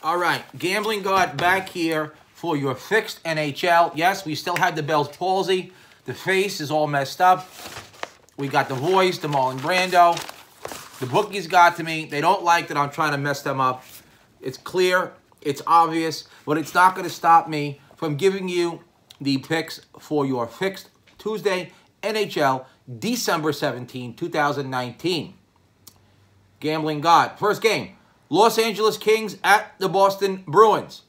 All right, Gambling God back here for your fixed NHL. Yes, we still had the Bell's palsy. The face is all messed up. We got the voice, the Marlon Brando. The bookies got to me. They don't like that I'm trying to mess them up. It's clear, it's obvious, but it's not going to stop me from giving you the picks for your fixed Tuesday NHL, December 17, 2019. Gambling God. First game. Los Angeles Kings at the Boston Bruins.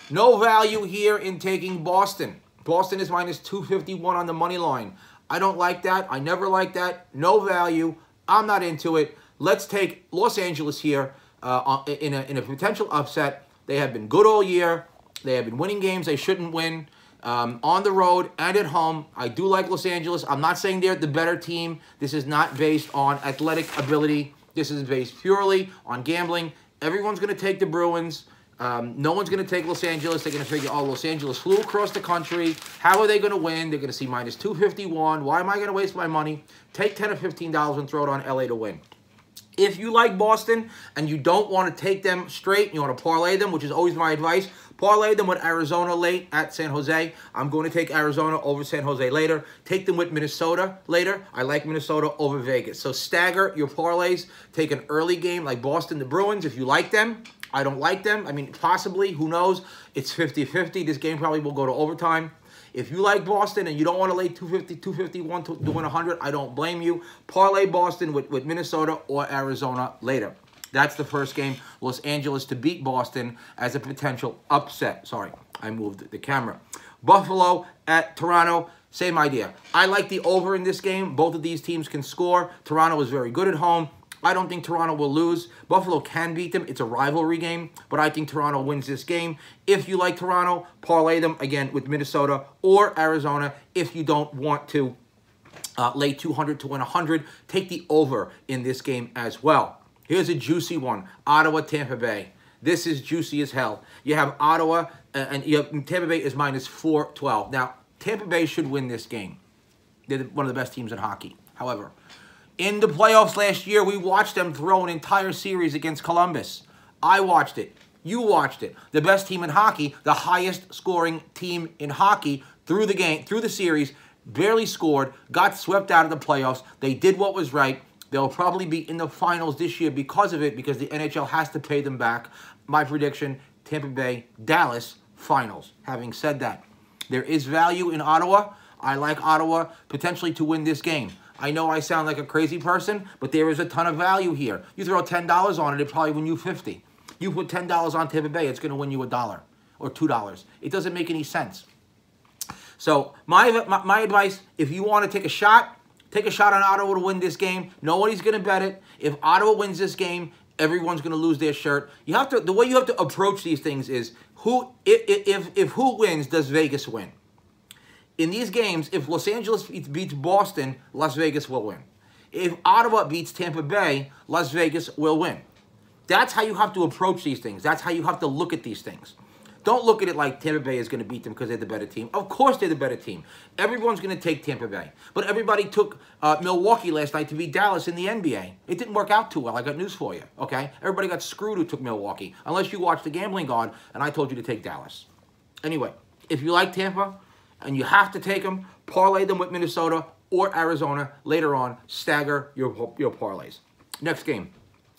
No value here in taking Boston. Boston is minus 251 on the money line. I don't like that. I never like that. No value. I'm not into it. Let's take Los Angeles here in a potential upset. They have been good all year. They have been winning games they shouldn't win on the road and at home. I do like Los Angeles. I'm not saying they're the better team. This is not based on athletic ability. This is based purely on gambling. Everyone's going to take the Bruins. No one's going to take Los Angeles. They're going to figure, oh, Los Angeles flew across the country. How are they going to win? They're going to see minus 251. Why am I going to waste my money? Take $10 or $15 and throw it on LA to win. If you like Boston and you don't want to take them straight, you want to parlay them, which is always my advice, parlay them with Arizona late at San Jose. I'm going to take Arizona over San Jose later. Take them with Minnesota later. I like Minnesota over Vegas. So stagger your parlays. Take an early game like Boston, the Bruins, if you like them. I don't like them. I mean, possibly. Who knows? It's 50-50. This game probably will go to overtime. If you like Boston and you don't want to lay 250, 251 to win 100, I don't blame you. Parlay Boston with Minnesota or Arizona later. That's the first game. Los Angeles to beat Boston as a potential upset. Sorry, I moved the camera. Buffalo at Toronto, same idea. I like the over in this game. Both of these teams can score. Toronto is very good at home. I don't think Toronto will lose. Buffalo can beat them. It's a rivalry game, but I think Toronto wins this game. If you like Toronto, parlay them, again, with Minnesota or Arizona. If you don't want to lay 200 to win 100, take the over in this game as well. Here's a juicy one. Ottawa, Tampa Bay. This is juicy as hell. You have Ottawa, and you have Tampa Bay is minus 412. Now, Tampa Bay should win this game. They're one of the best teams in hockey. However, in the playoffs last year, we watched them throw an entire series against Columbus. I watched it. You watched it. The best team in hockey, the highest scoring team in hockey through the game, through the series, barely scored, got swept out of the playoffs. They did what was right. They'll probably be in the finals this year because of it, because the NHL has to pay them back. My prediction, Tampa Bay, Dallas, finals. Having said that, there is value in Ottawa. I like Ottawa potentially to win this game. I know I sound like a crazy person, but there is a ton of value here. You throw $10 on it, it'll probably win you $50. You put $10 on Tampa Bay, it's going to win you $1 or $2. It doesn't make any sense. So my advice, if you want to take a shot on Ottawa to win this game. Nobody's going to bet it. If Ottawa wins this game, everyone's going to lose their shirt. You have to. The way you have to approach these things is if who wins, does Vegas win? In these games, if Los Angeles beats Boston, Las Vegas will win. If Ottawa beats Tampa Bay, Las Vegas will win. That's how you have to approach these things. That's how you have to look at these things. Don't look at it like Tampa Bay is going to beat them because they're the better team. Of course they're the better team. Everyone's going to take Tampa Bay. But everybody took Milwaukee last night to beat Dallas in the NBA. It didn't work out too well. I got news for you, okay? Everybody got screwed who took Milwaukee, unless you watched the Gambling God, and I told you to take Dallas. Anyway, if you like Tampa and you have to take them, parlay them with Minnesota or Arizona later on. Stagger your parlays. Next game,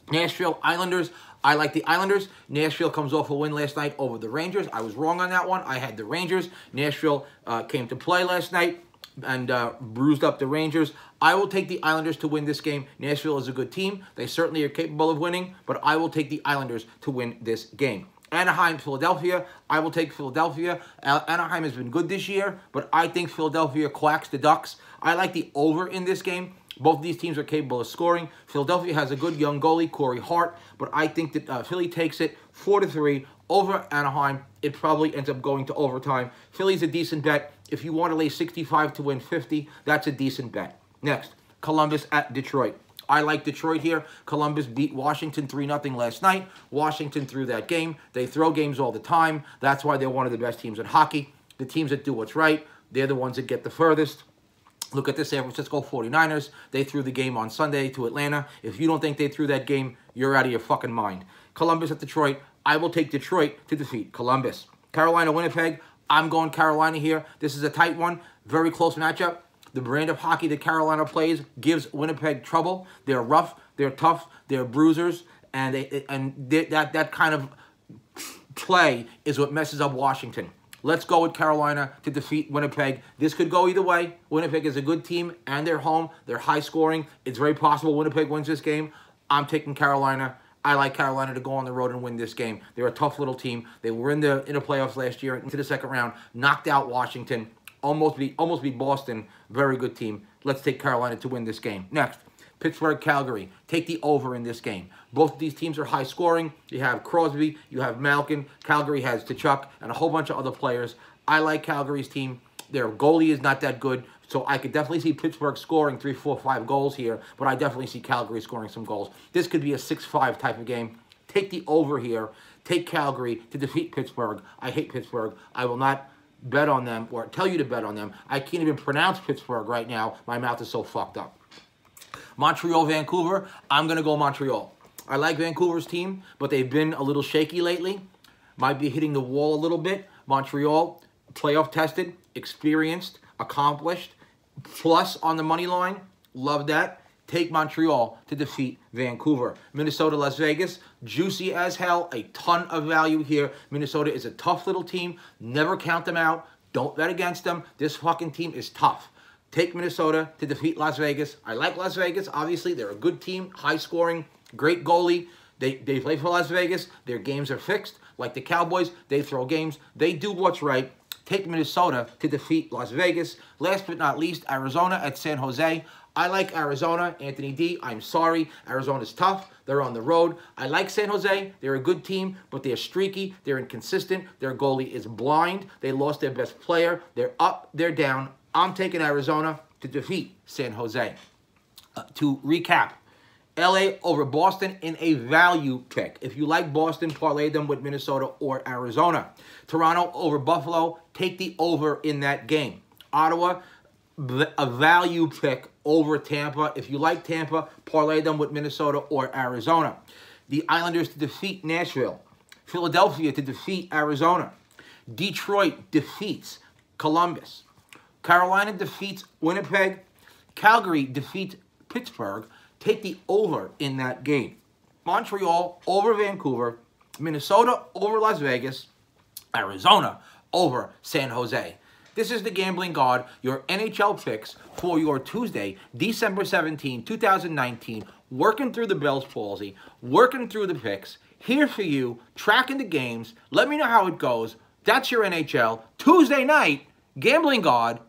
Nashville Islanders. I like the Islanders. Nashville comes off a win last night over the Rangers. I was wrong on that one. I had the Rangers. Nashville came to play last night and bruised up the Rangers. I will take the Islanders to win this game. Nashville is a good team. They certainly are capable of winning, but I will take the Islanders to win this game. Anaheim, Philadelphia. I will take Philadelphia. Anaheim has been good this year, but I think Philadelphia quacks the Ducks. I like the over in this game. Both of these teams are capable of scoring. Philadelphia has a good young goalie, Corey Hart, but I think that Philly takes it 4-3 over Anaheim. It probably ends up going to overtime. Philly's a decent bet. If you want to lay 65 to win 50, that's a decent bet. Next, Columbus at Detroit. I like Detroit here. Columbus beat Washington 3-0 last night. Washington threw that game. They throw games all the time. That's why they're one of the best teams in hockey. The teams that do what's right, they're the ones that get the furthest. Look at the San Francisco 49ers. They threw the game on Sunday to Atlanta. If you don't think they threw that game, you're out of your fucking mind. Columbus at Detroit. I will take Detroit to defeat Columbus. Carolina, Winnipeg, I'm going Carolina here. This is a tight one, very close matchup. The brand of hockey that Carolina plays gives Winnipeg trouble. They're rough, they're tough, they're bruisers, and that kind of play is what messes up Washington. Let's go with Carolina to defeat Winnipeg. This could go either way. Winnipeg is a good team, and they're home. They're high scoring. It's very possible Winnipeg wins this game. I'm taking Carolina. I like Carolina to go on the road and win this game. They're a tough little team. They were in the playoffs last year, into the second round, knocked out Washington, almost beat Boston. Very good team. Let's take Carolina to win this game. Next, Pittsburgh, Calgary. Take the over in this game. Both of these teams are high scoring. You have Crosby, you have Malkin. Calgary has Tkachuk and a whole bunch of other players. I like Calgary's team. Their goalie is not that good, so I could definitely see Pittsburgh scoring 3, 4, 5 goals here, but I definitely see Calgary scoring some goals. This could be a 6-5 type of game. Take the over here. Take Calgary to defeat Pittsburgh. I hate Pittsburgh. I will not bet on them or tell you to bet on them. I can't even pronounce Pittsburgh right now. My mouth is so fucked up. Montreal, Vancouver. I'm going to go Montreal. I like Vancouver's team, but they've been a little shaky lately. Might be hitting the wall a little bit. Montreal, playoff tested, experienced, accomplished, plus on the money line. Love that. Take Montreal to defeat Vancouver. Minnesota, Las Vegas, juicy as hell. A ton of value here. Minnesota is a tough little team. Never count them out. Don't bet against them. This fucking team is tough. Take Minnesota to defeat Las Vegas. I like Las Vegas. Obviously, they're a good team, high scoring, great goalie. They play for Las Vegas. Their games are fixed. Like the Cowboys, they throw games. They do what's right. Take Minnesota to defeat Las Vegas. Last but not least, Arizona at San Jose. I like Arizona. Anthony D, I'm sorry. Arizona's tough. They're on the road. I like San Jose. They're a good team, but they're streaky. They're inconsistent. Their goalie is blind. They lost their best player. They're up. They're down. I'm taking Arizona to defeat San Jose. To recap, LA over Boston in a value pick. If you like Boston, parlay them with Minnesota or Arizona. Toronto over Buffalo, take the over in that game. Ottawa, a value pick over Tampa. If you like Tampa, parlay them with Minnesota or Arizona. The Islanders to defeat Nashville. Philadelphia to defeat Arizona. Detroit defeats Columbus. Carolina defeats Winnipeg. Calgary defeats Pittsburgh. Take the over in that game. Montreal over Vancouver. Minnesota over Las Vegas. Arizona over San Jose. This is the Gambling God, your NHL picks for your Tuesday, December 17, 2019. Working through the Bell's palsy, working through the picks. Here for you, tracking the games. Let me know how it goes. That's your NHL Tuesday night Gambling God